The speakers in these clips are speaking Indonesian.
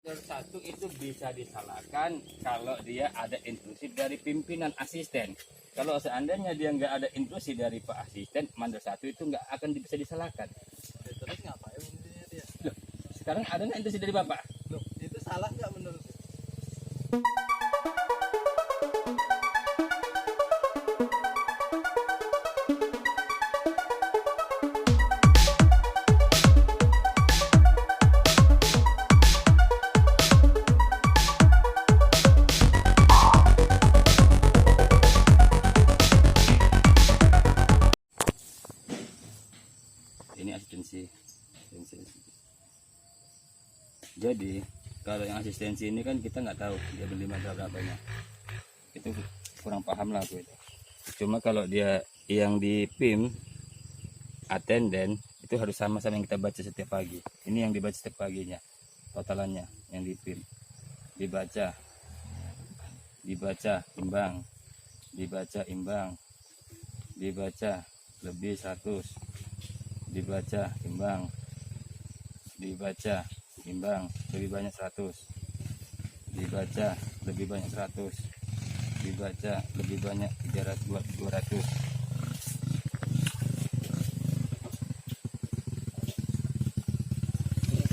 Satu itu bisa disalahkan kalau dia ada intrusi dari pimpinan asisten. Kalau seandainya dia nggak ada intrusi dari Pak Asisten, mandor satu itu nggak akan bisa disalahkan. Terus ngapain intinya dia? Loh, sekarang ada nggak intrusi dari Bapak? Loh, itu salah nggak menurut? Ini asistensi. Jadi kalau yang asistensi ini kan kita nggak tahu dia menerima berapanya. Itu kurang paham lah aku itu. Cuma kalau dia yang di PIM attendant itu harus sama-sama yang kita baca setiap pagi. Ini yang dibaca setiap paginya, totalannya yang di PIM dibaca imbang, dibaca imbang, dibaca lebih 100, dibaca imbang, dibaca imbang lebih banyak 100, dibaca lebih banyak 100, dibaca lebih banyak 200.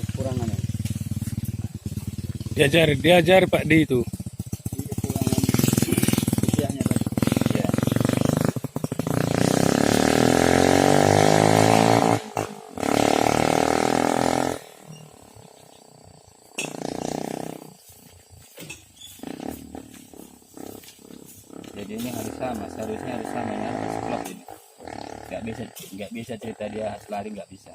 Kekurangannya Diajar Pak Di itu. kekurangan usianya tadi. Ya. Jadi ini harus sama, seharusnya harus sama, ini harus klop ini. Nggak bisa cerita dia harus lari, nggak bisa.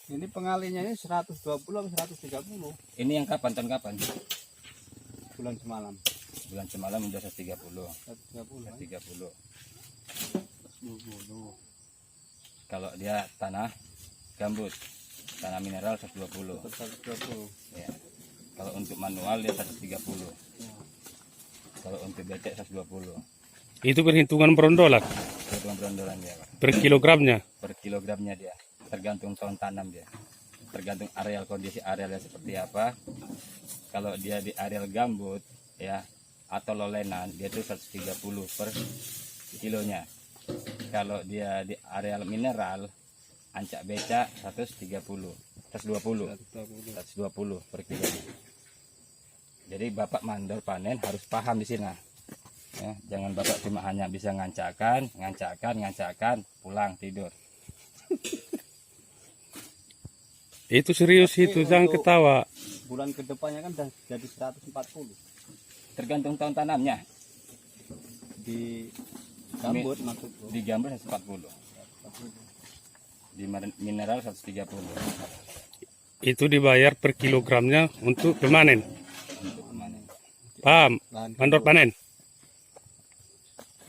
Ini pengalinya ini 120 atau 130? Ini yang kapan, tahun kapan? Bulan semalam. Bulan semalam udah 130. 130. 130. 120. Kalau dia tanah gambut, tanah mineral 120. 120. Ya. Kalau untuk manual dia 130. Kalau untuk becek 120. Itu perhitungan berondolan Perhitungan berondolan dia, Pak. per kilogramnya. Per kilogramnya dia. Tergantung tahun tanam dia. Tergantung areal, kondisi arealnya seperti apa. Kalau dia di areal gambut ya atau lolenan dia itu 130 per kilonya. Kalau dia di areal mineral ancak becak 120 per kilonya. Jadi Bapak mandor panen harus paham di sini. Ya, jangan Bapak cuma hanya bisa ngancakkan, pulang tidur. Itu serius Tapi itu, jangan untuk- ketawa. Bulan kedepannya kan udah jadi 140 Tergantung tahun tanamnya. di gambut maksudku. Di gambut 140. Di mineral 130 Itu dibayar per kilogramnya untuk pemanen. untuk panen. Paham? Lahan Mandor gambut. panen.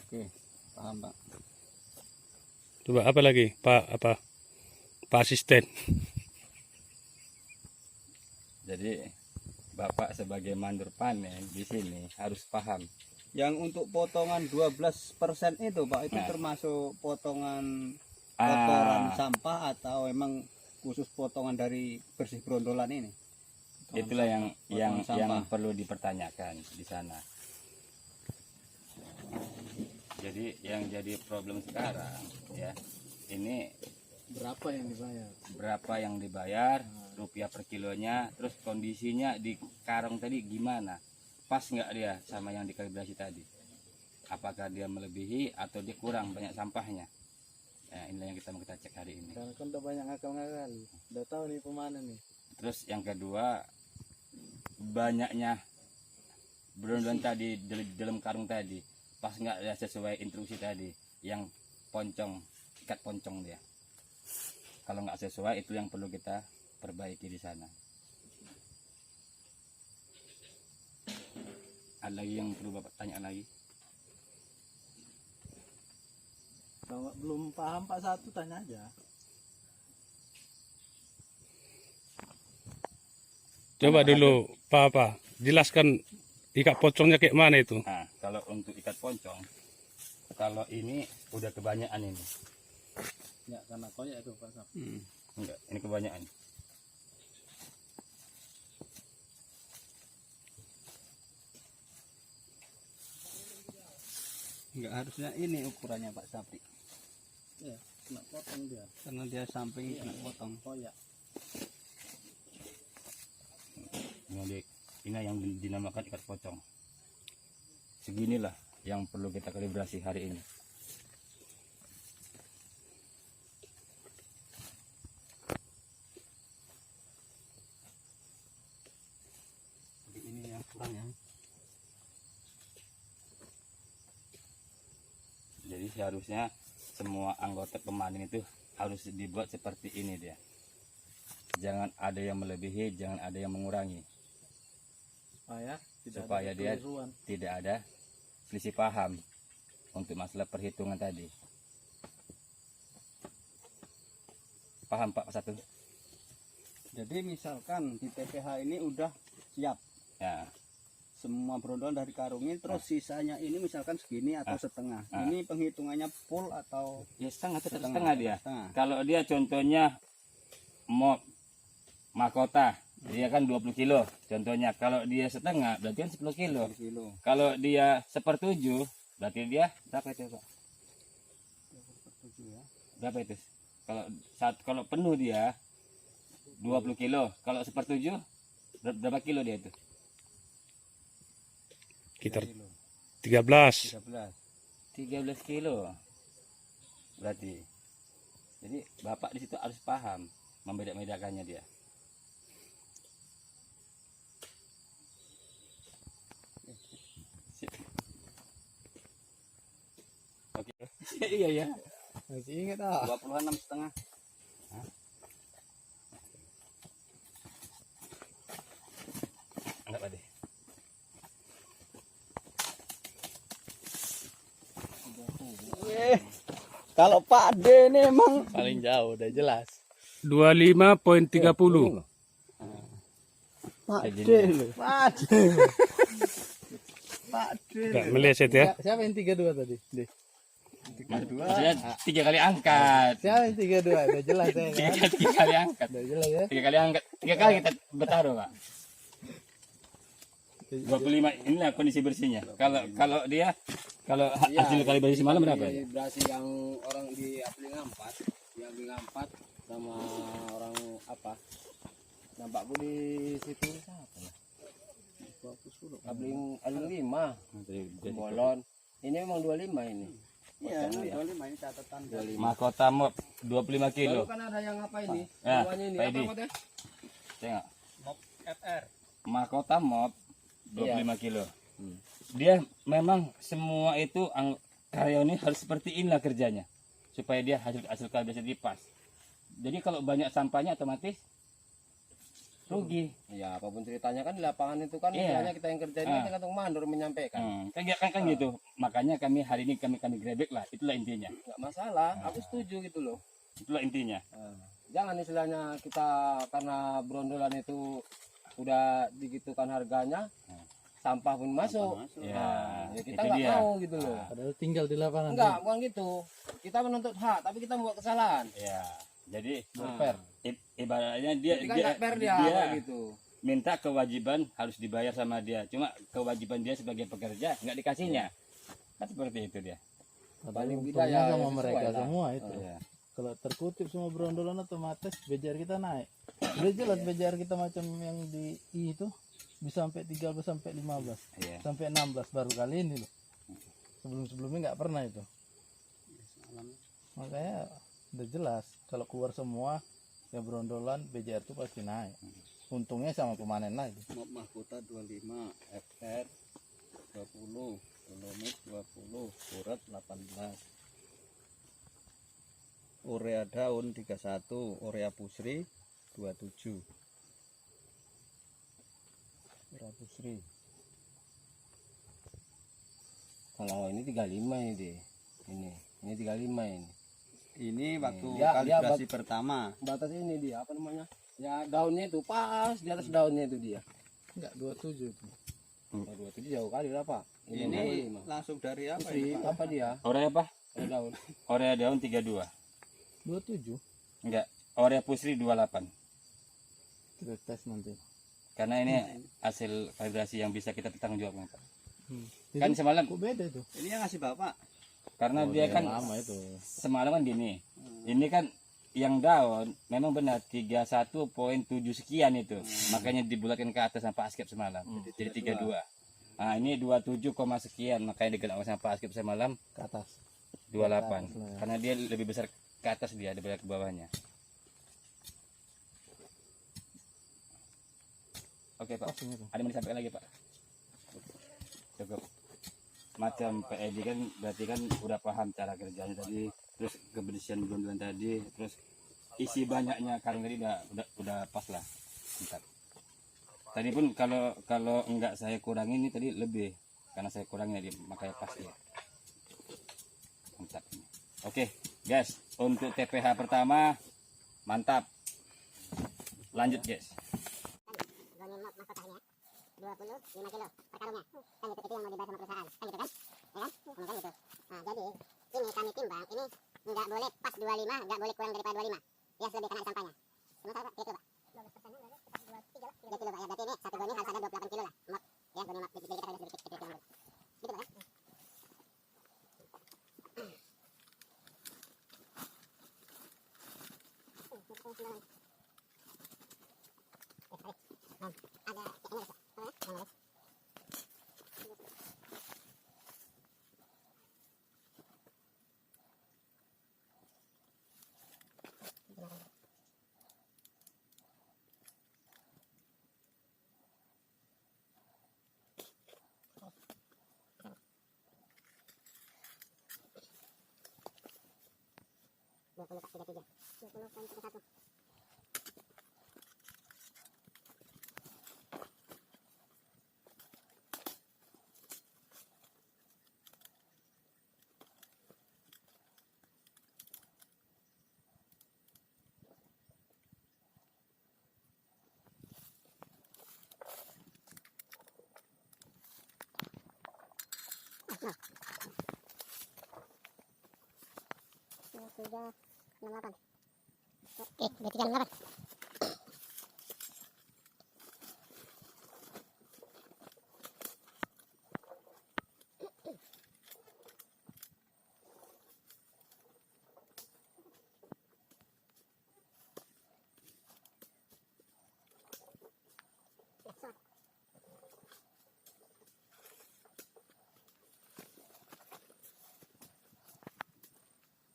Oke, paham Pak. Coba apa lagi? Pak Asisten. Jadi Bapak sebagai mandor panen di sini harus paham. Yang untuk potongan 12% itu Pak, itu Nah. termasuk potongan kotoran Ah, sampah atau emang khusus potongan dari bersih berondolan ini? itulah yang sampah. perlu dipertanyakan di sana. Jadi yang jadi problem sekarang ya ini Berapa yang dibayar? berapa yang dibayar, rupiah per kilonya, terus kondisinya di karung tadi gimana? Pas nggak dia sama yang dikalibrasi tadi? Apakah dia melebihi atau dia kurang banyak sampahnya? Ya, inilah yang kita mau cek hari ini. Karena kan udah banyak ngakal-ngakal, udah tahu nih pemanen nih. Terus yang kedua, banyaknya berondolan tadi di dalam karung tadi, pas nggak dia sesuai instruksi tadi, yang poncong, ikat poncong dia. Kalau nggak sesuai itu yang perlu kita perbaiki di sana. Ada lagi yang perlu Bapak tanya lagi? Kalau belum paham Pak satu tanya aja. Coba dulu Pak jelaskan ikat pocongnya kayak mana itu. Nah, kalau untuk ikat poncong, kalau ini udah kebanyakan ini. Ya karena koyak itu Pak Sap. Enggak, ini kebanyakan. Enggak harusnya ini ukurannya Pak Sapri. Ya, kena potong dia. Karena dia samping kena potong. Koyak. Ini yang dinamakan ikat pocong. Seginilah yang perlu kita kalibrasi hari ini. Jadi ini yang kurang ya. Jadi seharusnya semua anggota pemanen itu harus dibuat seperti ini dia. Jangan ada yang melebihi, jangan ada yang mengurangi. Supaya dia tidak ada selisih paham untuk masalah perhitungan tadi. Paham Pak Satu? Jadi misalkan di TPH ini udah siap Ya, semua brondolan dari karungnya, terus sisanya ini misalkan segini atau setengah. Ini penghitungannya full atau ya setengah tetap setengah dia. setengah. Kalau dia contohnya mau mahkota, dia kan 20 kilo contohnya. Kalau dia setengah berarti kan 10 kilo. Kilo. Kalau dia sepertujuh berarti dia berapa itu Pak? Ya. Berapa itu? Kalau penuh dia 20 kilo. Kalau sepertujuh berapa kilo dia itu? Sekitar Kilo. 13. 13 kilo. Berarti. Jadi Bapak di situ harus paham membeda-bedakannya dia. Oke. Iya ya. Masih ingat ah. 26,5. Enggak tadi. Kalau Pak D ini emang Paling jauh udah jelas. 25.30. Pak Kayak D gini. loh. Pak D. Pak D. Enggak meleset ya. Siapa yang 32 tadi? Deh. Maksudnya 3 kali angkat. Siapa yang 32? Udah jelas ya kan? 3 kali angkat. Udah jelas ya. 3 kali angkat. 3 kali kita bertaruh, Pak. 25 inilah kondisi bersihnya. Kalau dia hasil kalibrasi semalam berapa ya? Kalibrasi yang orang di Apli Ngampat, yang di Ngampat sama orang apa? Nampakku di situ siapa ya? Apli 5, Bolon. Ini memang 25 ini. Iya, 25 ini catatan. Mahkota mop 25 kilo. Lalu kan ada yang apa ini? Ya, Semuanya ini Pak apa Edi. namanya? Tengok. Mop FR. Mahkota mop 25 kilo. Dia memang semua itu karyawan ini harus seperti inilah kerjanya supaya dia hasil kalibrasi pas. Jadi kalau banyak sampahnya otomatis rugi. Ya apapun ceritanya kan di lapangan itu kan Iya. misalnya kita yang kerja ini kan tergantung mandor menyampaikan. Kan gitu. Makanya kami hari ini kami grebek lah. Itulah intinya. Nggak masalah, aku setuju gitu loh. Itulah intinya. Jangan istilahnya kita karena brondolan itu udah digitukan harganya, sampah pun masuk. Ya, Ya kita itu nggak dia. mau gitu loh. Padahal tinggal di lapangan. Enggak, bukan gitu. Kita menuntut hak, tapi kita membuat kesalahan. Ya. Jadi Fair. ibaratnya dia Jadi kan nggak fair dia, kayak gitu. minta kewajiban harus dibayar sama dia. Cuma kewajiban dia sebagai pekerja nggak dikasihnya. Kan seperti itu dia. Padahal Paling untungnya tidak ya sama sesuai mereka lah. semua itu. Iya. Kalau terkutip semua brondolan otomatis BJR kita naik. Udah jelas BJR kita macam yang di I itu bisa sampai 13 sampai 15 Iya. sampai 16 baru kali ini loh. Sebelum-sebelumnya nggak pernah itu. Makanya udah jelas kalau keluar semua yang brondolan BJR itu pasti naik. Untungnya sama pemanen lagi. Mop mahkota 25, FR 20, Dolomit 20, urat 18. Urea daun 31, urea pusri 27. Urea pusri. Kalau ini 35 ini deh. Ini 35 ini. Ini waktu Dia kalibrasi pertama. Batas ini dia apa namanya? Ya daunnya itu pas di atas daunnya itu dia. Enggak 27 itu. Oh, 27 jauh kali lah Pak. Ini 25. langsung dari apa Pusri, ini, Pak? apa dia? Orea apa? Ada daun. Orea daun 32. 27 Enggak. Orea pusri 28. kita tes nanti. Karena ini hasil kalibrasi yang bisa kita bertanggung jawabkan, Pak. Kan semalam Kok beda itu? Ini yang ngasih bapak. karena dia kan Lama itu. semalam kan gini. Ini kan yang daun memang benar 31,7 sekian itu. Makanya dibulatkan ke atas sama Pak Askep semalam. Jadi 32. Nah, ini 27, sekian makanya digerak sama Pak Askep semalam Ke atas. 28. Karena dia lebih besar ke atas dia daripada ke bawahnya. Oke, Pak. Ada yang disampaikan lagi, Pak? Cukup. Macam PED kan berarti kan udah paham cara kerjanya tadi, terus kebersihan gondolan tadi, terus isi banyaknya karung tadi udah pas lah. Mantap. Tadi pun kalau enggak saya kurangin ini tadi lebih karena saya kurangin tadi makanya pas ya. Mantap. Oke, guys, untuk TPH pertama mantap. Lanjut, guys. Goni mahkotanya 25 kilo per karungnya kan itu yang mau dibayar sama perusahaan kan gitu kan ya kan kan gitu. Nah jadi ini kami timbang ini nggak boleh pas 25, nggak boleh kurang daripada 25 ya lebih kena sampahnya. Cuma salah pak 3 kilo pak 3 kilo pak ya berarti ini satu goni harus ada 28 kilo lah mot ya goni mot jadi kita ada sedikit gitu kan. Dua puluh pak 33 20,31. Sudah 68. Oke, berarti jam 8.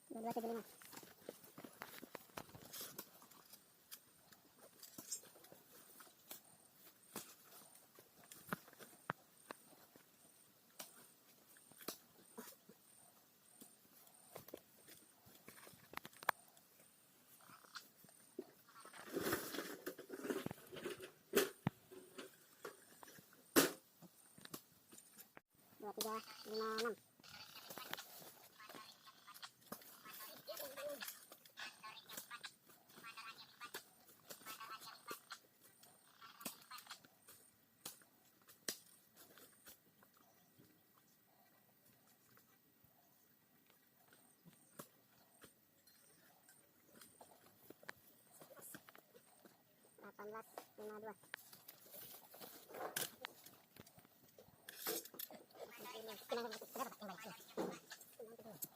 Dua 75. Dua 3 5 6.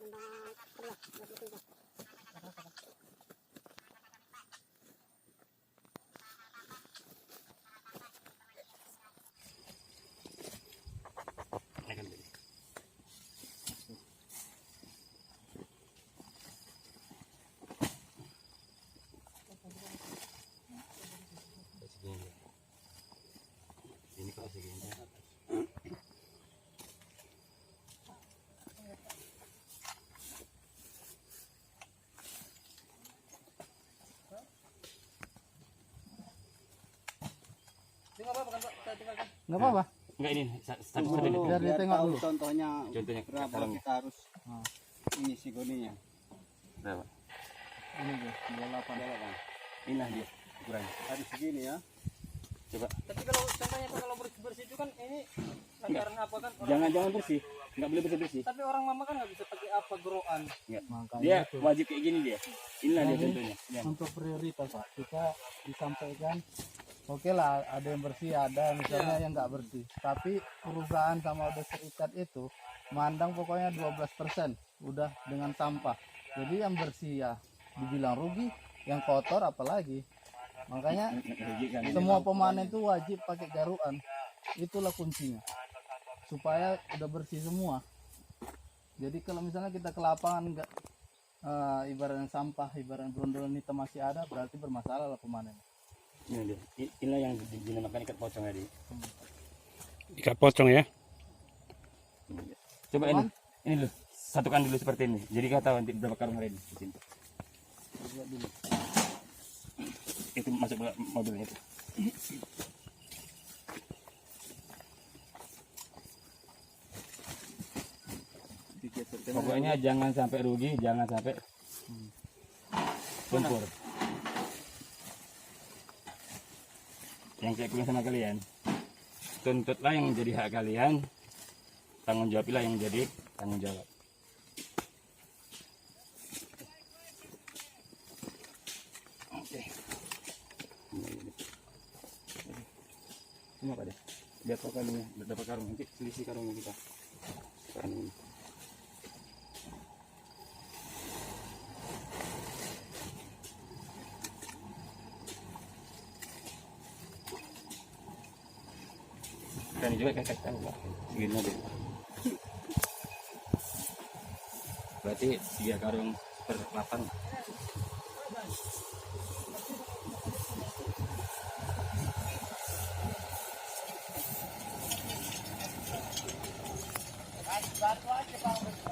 Delapan belas 52. Ini kalau segini. Enggak apa-apa. Enggak ini satu dulu. Biar dia tengok tahu dulu. contohnya Contohnya berapa karungnya. kita harus ini si goninya. Berapa? Ini guys, 28. Inilah dia ukurannya. Harus segini ya. Coba. Tapi kalau contohnya kalau bersih itu kan ini lantaran apa kan orang, Jangan bersih. Enggak boleh bersih. tapi orang mama kan nggak bisa pakai apa gerokan. Enggak. Makanya Dia itu. wajib kayak gini dia. Inilah dia Jadi, contohnya. Ya. Untuk prioritas Pak, kita disampaikan oke lah, ada yang bersih, ada misalnya yang nggak bersih. Tapi perusahaan sama udah serikat itu mandang pokoknya 12% udah dengan sampah. Jadi yang bersih ya dibilang rugi, yang kotor apalagi. Makanya semua pemanen itu wajib pakai garuan. Itulah kuncinya. Supaya udah bersih semua. Jadi kalau misalnya kita ke lapangan nggak ibaratnya sampah, ibaratnya brondol hitam masih ada, berarti bermasalah lah pemanen. Ini dia. Inilah yang dinamakan ikat pocong tadi. Ikat pocong ya. Coba ini dulu, satukan dulu seperti ini. Jadi kita tahu nanti berapa karung hari ini di sini. Buat dulu. Itu masuk mobilnya itu. Pokoknya jangan sampai rugi, jangan sampai tumpur. Yang saya bilang sama kalian, tuntutlah yang menjadi hak kalian, tanggung jawablah yang jadi tanggung jawab. Oke. Ini apa deh? Lihat karungnya, dapat karung nanti selisih karungnya kita. Karung ini. Dan juga kasih tahu lah, segini aja. Berarti 3 karung per 8. Batu aja Pak.